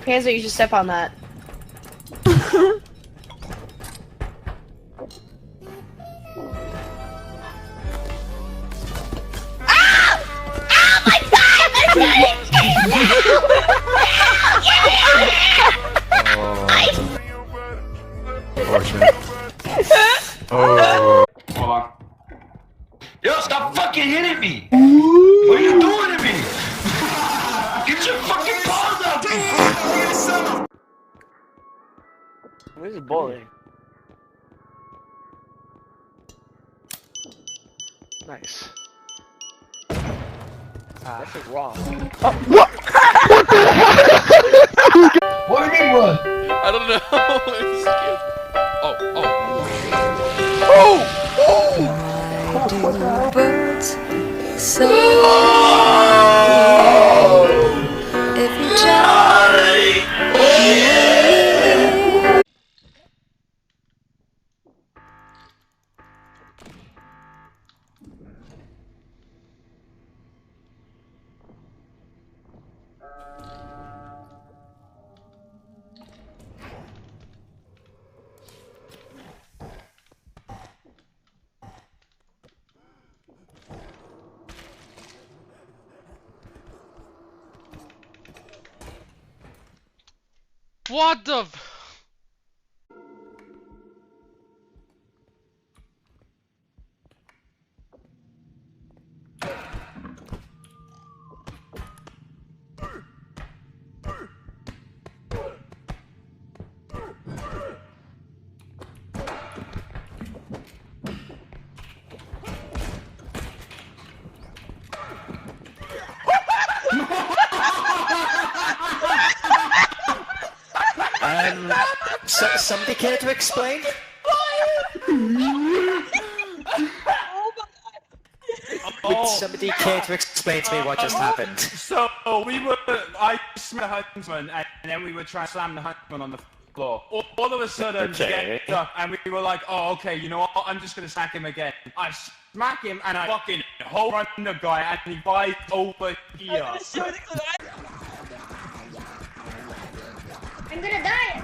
Panzer, you should step on that. Ah! Oh my god! Oh. Hold on. Yo, stop fucking hitting me! What are you doing to me? Get your fucking paws off me! Where's the bullet? Nice. That's a wrong. What do you mean run? I don't know. Why do birds so if you die, What the f- Somebody care to explain? Would somebody care to explain to me what just happened? So I smacked the huntsman, and then we were trying to slam the huntsman on the floor. All of a sudden, Okay. we get up, and we were like, oh, okay, you know what? I'm just gonna smack him again. I smack him, and I fucking hold on the guy, and he bites over here. I'm gonna die!